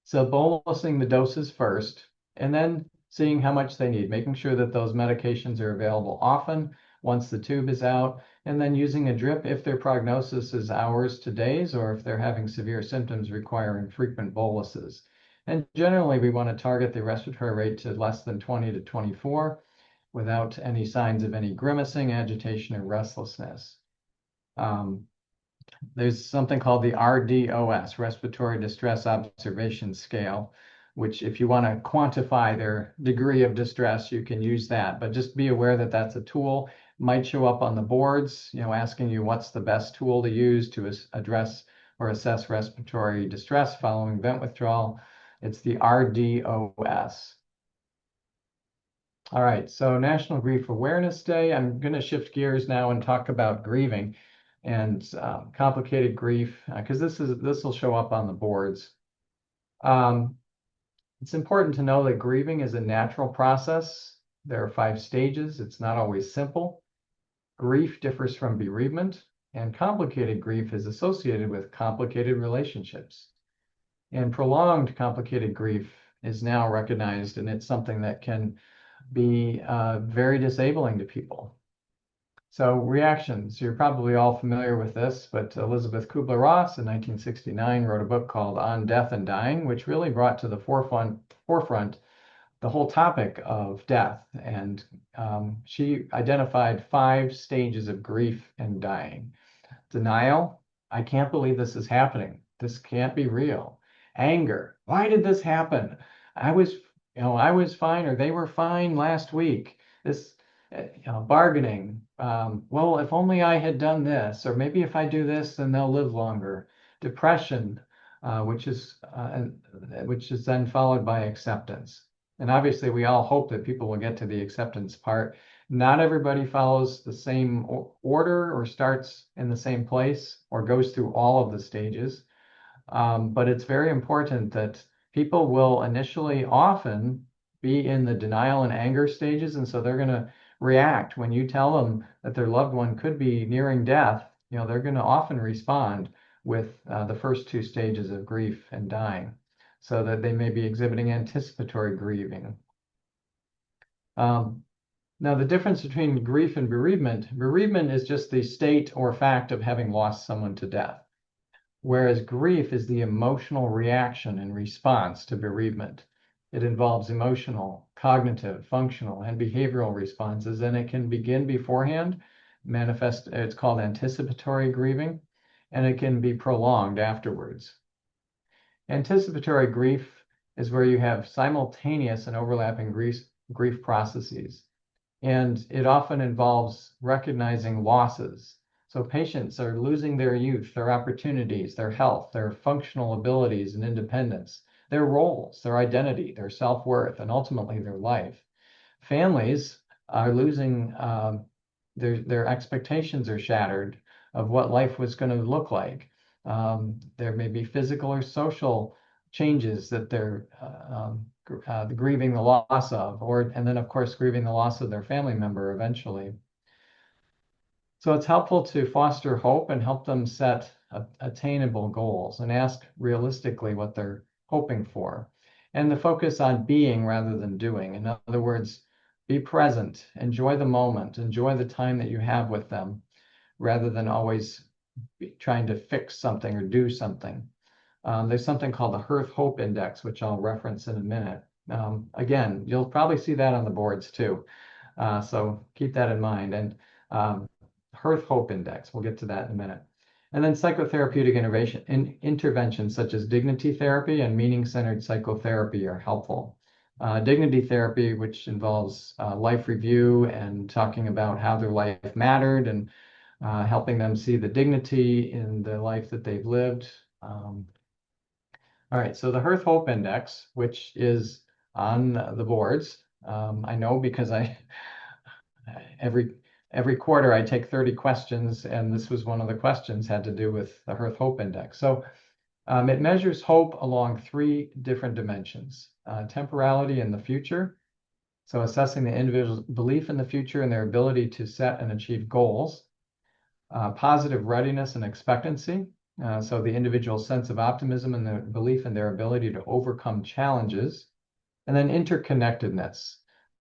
So bolusing the doses first, and then seeing how much they need, making sure that those medications are available often once the tube is out, and then using a drip if their prognosis is hours to days, or if they're having severe symptoms requiring frequent boluses. And generally, we want to target the respiratory rate to less than 20 to 24 without any signs of any grimacing, agitation, or restlessness. There's something called the RDOS, Respiratory Distress Observation Scale, which if you want to quantify their degree of distress, you can use that. But just be aware that that's a tool. Might show up on the boards, asking you what's the best tool to use to address or assess respiratory distress following vent withdrawal. It's the RDOS. All right, so National Grief Awareness Day. I'm going to shift gears now and talk about grieving and complicated grief, because this will show up on the boards. It's important to know that grieving is a natural process. There are 5 stages. It's not always simple. Grief differs from bereavement, and complicated grief is associated with complicated relationships. And prolonged complicated grief is now recognized, and it's something that can be very disabling to people. So reactions, you're probably all familiar with this, but Elizabeth Kubler-Ross in 1969 wrote a book called On Death and Dying, which really brought to the forefront the whole topic of death. And she identified 5 stages of grief and dying. Denial, I can't believe this is happening. This can't be real. Anger, why did this happen? I was fine, or they were fine last week. This bargaining. Well, if only I had done this, or maybe if I do this, then they'll live longer. Depression, which is then followed by acceptance. And obviously, we all hope that people will get to the acceptance part. Not everybody follows the same order or starts in the same place or goes through all of the stages. But it's very important that people will initially often be in the denial and anger stages. And so they're going to react when you tell them that their loved one could be nearing death. They're going to often respond with the first 2 stages of grief and dying, so that they may be exhibiting anticipatory grieving. Now, the difference between grief and bereavement is just the state or fact of having lost someone to death. whereas grief is the emotional reaction and response to bereavement. It involves emotional, cognitive, functional, and behavioral responses, and it can begin beforehand, manifest, it's called anticipatory grieving, and it can be prolonged afterwards. Anticipatory grief is where you have simultaneous and overlapping grief processes, and it often involves recognizing losses. So patients are losing their youth, their opportunities, their health, their functional abilities and independence, their roles, their identity, their self-worth, and ultimately their life. Families are losing their expectations are shattered of what life was going to look like. There may be physical or social changes that they're grieving the loss of, and then of course grieving the loss of their family member eventually. So it's helpful to foster hope and help them set attainable goals and ask realistically what they're hoping for. And the focus on being rather than doing. In other words, be present, enjoy the moment, enjoy the time that you have with them, rather than always trying to fix something or do something. There's something called the Hearth Hope Index, which I'll reference in a minute. Again, you'll probably see that on the boards too. So keep that in mind. And Hearth Hope Index, we'll get to that in a minute. And then psychotherapeutic interventions such as dignity therapy and meaning-centered psychotherapy are helpful. Dignity therapy, which involves life review and talking about how their life mattered and helping them see the dignity in the life that they've lived. All right, so the Hearth Hope Index, which is on the boards, I know because every quarter I take 30 questions, and this was one of the questions had to do with the Hearth Hope Index. So it measures hope along 3 different dimensions: temporality in the future, so assessing the individual's belief in the future and their ability to set and achieve goals; positive readiness and expectancy, so the individual's sense of optimism and the belief in their ability to overcome challenges; and then interconnectedness,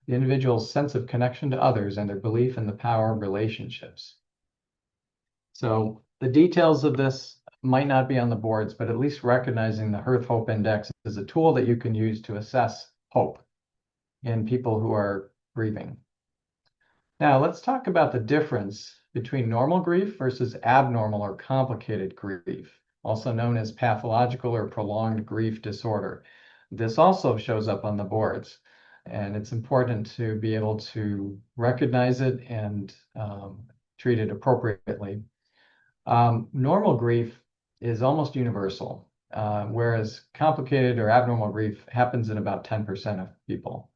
the individual's sense of connection to others and their belief in the power of relationships. So the details of this might not be on the boards, but at least recognizing the Hearth Hope Index is a tool that you can use to assess hope in people who are grieving. Now, let's talk about the difference between normal grief versus abnormal or complicated grief, also known as pathological or prolonged grief disorder. This also shows up on the boards, and it's important to be able to recognize it and treat it appropriately. Normal grief is almost universal, whereas complicated or abnormal grief happens in about 10% of people.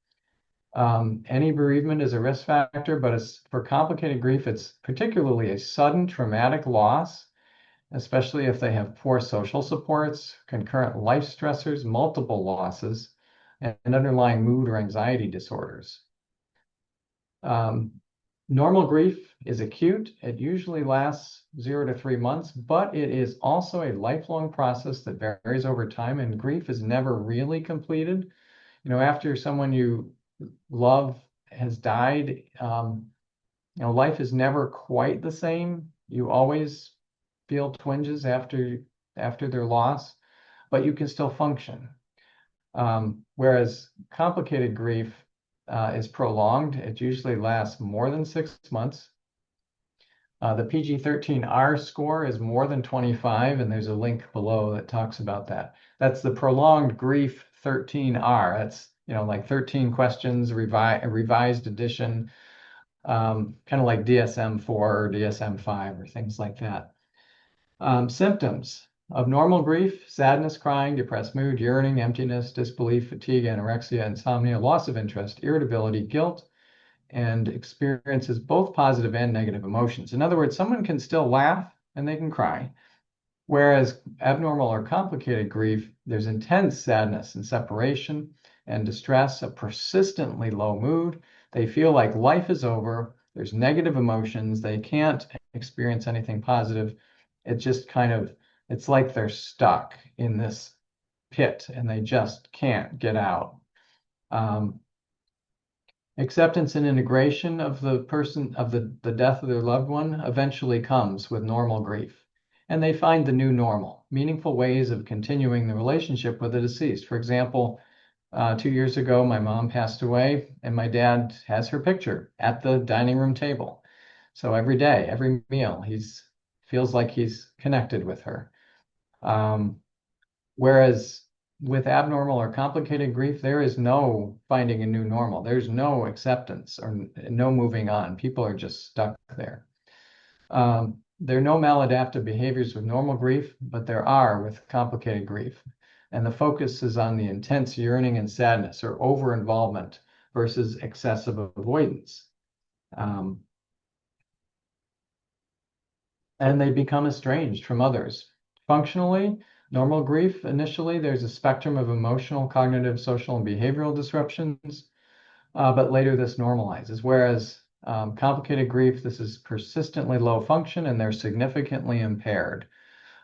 Any bereavement is a risk factor, but for complicated grief, it's particularly a sudden traumatic loss, especially if they have poor social supports, concurrent life stressors, multiple losses, and underlying mood or anxiety disorders. Normal grief is acute. It usually lasts 0 to 3 months, but it is also a lifelong process that varies over time, and grief is never really completed. After someone you love has died, life is never quite the same. You always feel twinges after their loss, but you can still function. Whereas complicated grief is prolonged. It usually lasts more than 6 months. The PG-13R score is more than 25, and there's a link below that talks about that. That's the prolonged grief 13R. That's like 13 questions, revised edition, kind of like DSM-4 or DSM-5 or things like that. Symptoms of normal grief: sadness, crying, depressed mood, yearning, emptiness, disbelief, fatigue, anorexia, insomnia, loss of interest, irritability, guilt, and experiences both positive and negative emotions. In other words, someone can still laugh and they can cry. Whereas abnormal or complicated grief, there's intense sadness and separation and distress, a persistently low mood. They feel like life is over. There's negative emotions. They can't experience anything positive. It's just it's like they're stuck in this pit and they just can't get out. Acceptance and integration of the person, of the death of their loved one, eventually comes with normal grief. and they find the new normal, meaningful ways of continuing the relationship with the deceased. For example, 2 years ago, my mom passed away, and my dad has her picture at the dining room table. So every day, every meal, he's feels like he's connected with her. Um, Whereas with abnormal or complicated grief, there is no finding a new normal. There's no acceptance or no moving on. People are just stuck there. There are no maladaptive behaviors with normal grief, but there are with complicated grief. And the focus is on the intense yearning and sadness or over-involvement versus excessive avoidance. Um, and they become estranged from others. Functionally, normal grief, initially, there's a spectrum of emotional, cognitive, social, and behavioral disruptions, but later this normalizes. Whereas complicated grief, this is persistently low function and they're significantly impaired.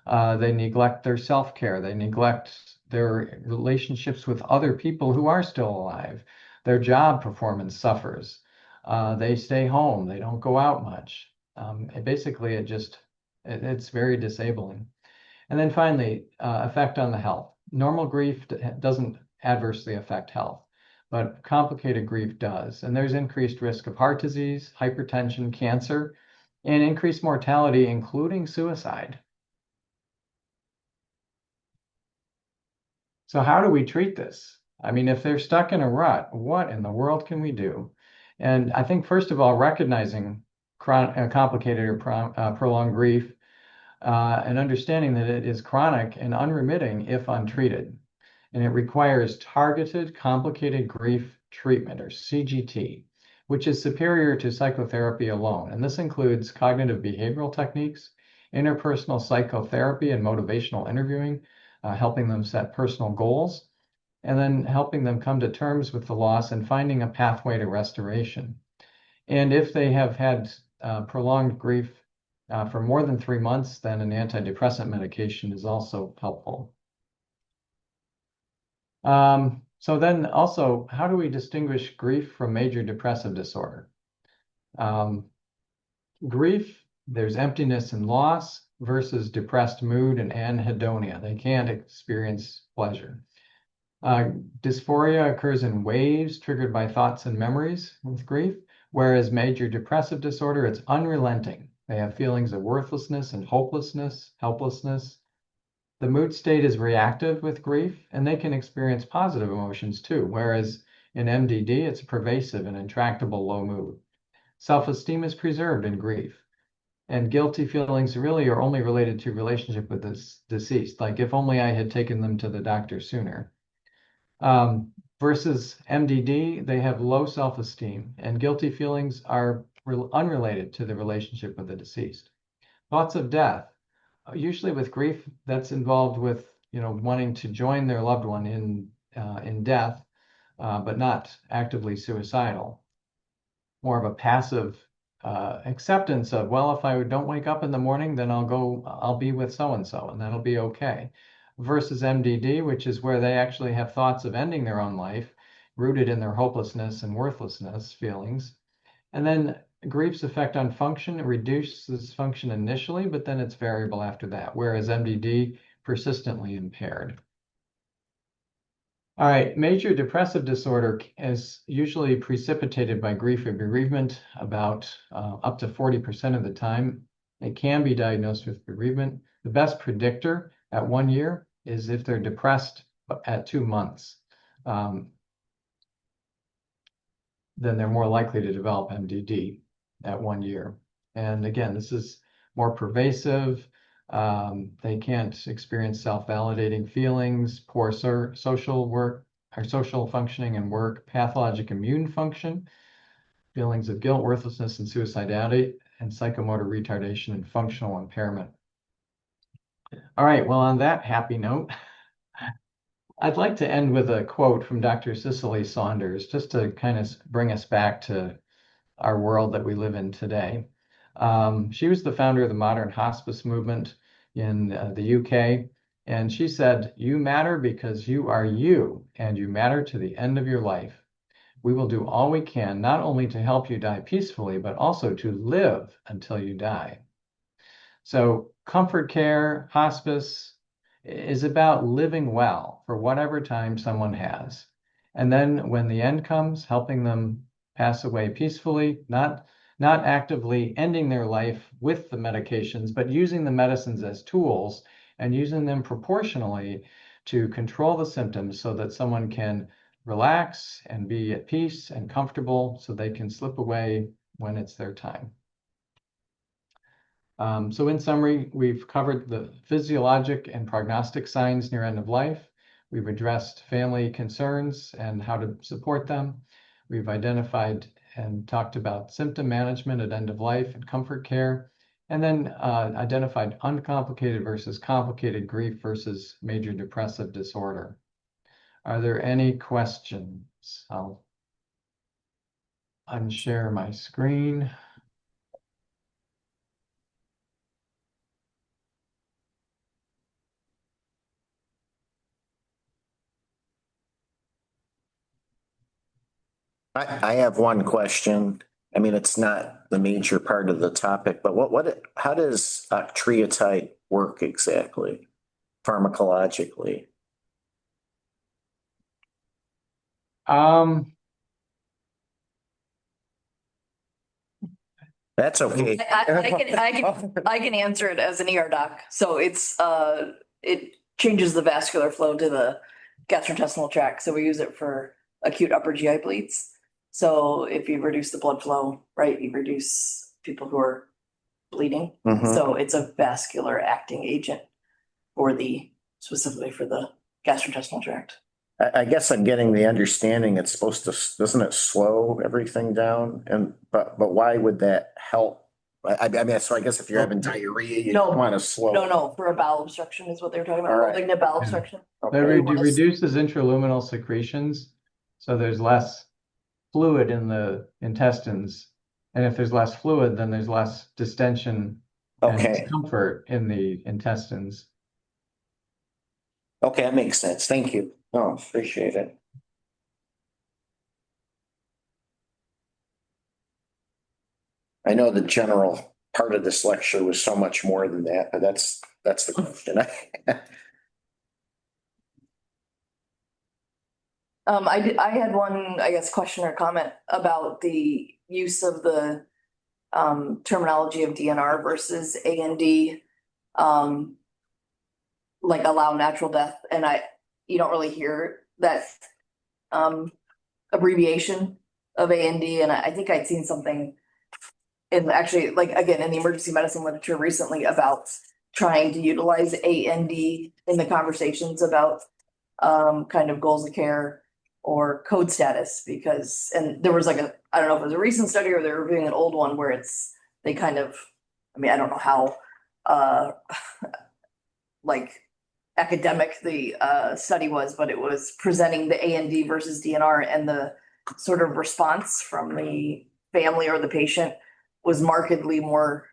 They neglect their self-care. They neglect their relationships with other people who are still alive. Their job performance suffers. They stay home. They don't go out much. Basically, it's very disabling. And then finally, effect on the health. Normal grief doesn't adversely affect health, but complicated grief does. And there's increased risk of heart disease, hypertension, cancer, and increased mortality, including suicide. So how do we treat this? I mean, if they're stuck in a rut, what in the world can we do? And I think, first of all, recognizing complicated or prolonged grief and understanding that it is chronic and unremitting if untreated. And it requires targeted complicated grief treatment, or CGT, which is superior to psychotherapy alone. And this includes cognitive behavioral techniques, interpersonal psychotherapy, and motivational interviewing, helping them set personal goals, and then helping them come to terms with the loss and finding a pathway to restoration. And if they have had prolonged grief for more than 3 months, then an antidepressant medication is also helpful. So then also, how do we distinguish grief from major depressive disorder? Grief, there's emptiness and loss versus depressed mood and anhedonia. They can't experience pleasure. Dysphoria occurs in waves triggered by thoughts and memories with grief, whereas major depressive disorder, it's unrelenting. They have feelings of worthlessness and hopelessness, helplessness. The mood state is reactive with grief, and they can experience positive emotions too, whereas in MDD, it's pervasive and intractable low mood. Self-esteem is preserved in grief, and guilty feelings really are only related to relationship with the deceased, like if only I had taken them to the doctor sooner. Versus MDD, they have low self-esteem, and guilty feelings are unrelated to the relationship with the deceased. Thoughts of death, usually with grief, that's involved with wanting to join their loved one in death, but not actively suicidal. More of a passive acceptance of, well, if I don't wake up in the morning, then I'll be with so and so, and that'll be okay. Versus MDD, which is where they actually have thoughts of ending their own life, rooted in their hopelessness and worthlessness feelings. And then grief's effect on function, it reduces function initially, but then it's variable after that, whereas MDD, persistently impaired. All right, major depressive disorder is usually precipitated by grief or bereavement about up to 40% of the time. It can be diagnosed with bereavement. The best predictor at 1 year is if they're depressed at 2 months. Then they're more likely to develop MDD at 1 year. And again, this is more pervasive. They can't experience self-validating feelings, poor social work or social functioning and work, pathologic immune function, feelings of guilt, worthlessness, and suicidality, and psychomotor retardation and functional impairment. All right, well, on that happy note, I'd like to end with a quote from Dr. Cicely Saunders, just to kind of bring us back to our world that we live in today. She was the founder of the modern hospice movement in the UK, and she said, "You matter because you are you, and you matter to the end of your life. We will do all we can, not only to help you die peacefully, but also to live until you die." So comfort care, hospice is about living well for whatever time someone has. And then when the end comes, helping them pass away peacefully, not actively ending their life with the medications, but using the medicines as tools and using them proportionally to control the symptoms so that someone can relax and be at peace and comfortable so they can slip away when it's their time. So in summary, we've covered the physiologic and prognostic signs near end of life. We've addressed family concerns and how to support them. We've identified and talked about symptom management at end of life and comfort care, and then identified uncomplicated versus complicated grief versus major depressive disorder. Are there any questions? I'll unshare my screen. I have one question. I mean, it's not the major part of the topic, but how does octreotide work exactly pharmacologically? Um, That's okay. I can answer it as an ER doc. So it changes the vascular flow to the gastrointestinal tract. So we use it for acute upper GI bleeds. So if you reduce the blood flow, right, you reduce people who are bleeding. Mhm. So it's a vascular acting agent for specifically for the gastrointestinal tract. I guess I'm getting the understanding it's supposed to, doesn't it slow everything down? But why would that help? I mean, so I guess if you're having diarrhea, you No. don't want to slow. No, for a bowel obstruction is what they're talking All about, right. malignant bowel Yeah. obstruction. That Okay. reduces intraluminal secretions, so there's less fluid in the intestines. And if there's less fluid, then there's less distension and Okay. discomfort in the intestines. Okay, that makes sense. Thank you. Oh, appreciate it. I know the general part of this lecture was so much more than that, but that's the question. I had one, I guess, question or comment about the use of the terminology of DNR versus AND, like allow natural death, and you don't really hear that abbreviation of AND, and I think I'd seen something in actually, like, again, in the emergency medicine literature recently about trying to utilize AND in the conversations about kind of goals of care or code status, because, and there was like I don't know if it was a recent study or they're reviewing an old one where they kind of, I mean, I don't know how like academic the study was, but it was presenting the AND versus DNR, and the sort of response from the family or the patient was markedly more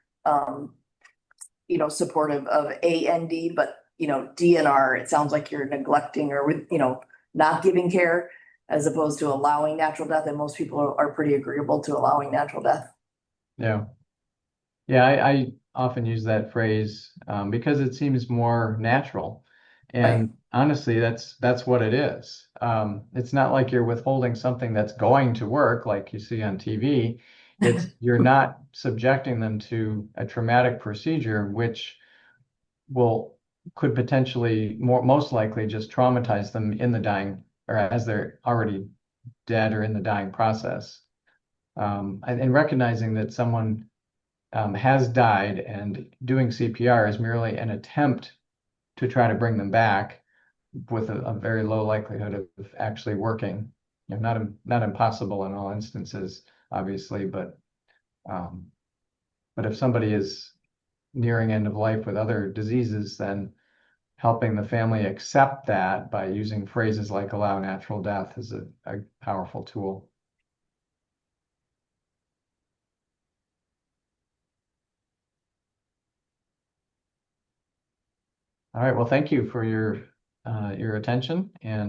supportive of AND, but DNR, it sounds like you're neglecting or not giving care as opposed to allowing natural death, and most people are pretty agreeable to allowing natural death. Yeah. Yeah, I often use that phrase because it seems more natural. And honestly, that's what it is. It's not like you're withholding something that's going to work like you see on TV. It's you're not subjecting them to a traumatic procedure, which could potentially most likely just traumatize them in the dying or as they're already dead or in the dying process. And recognizing that someone has died and doing CPR is merely an attempt to try to bring them back with a very low likelihood of actually working. Not impossible in all instances, obviously, but if somebody is nearing end of life with other diseases, then helping the family accept that by using phrases like allow natural death is a powerful tool. All right, well, thank you for your attention, and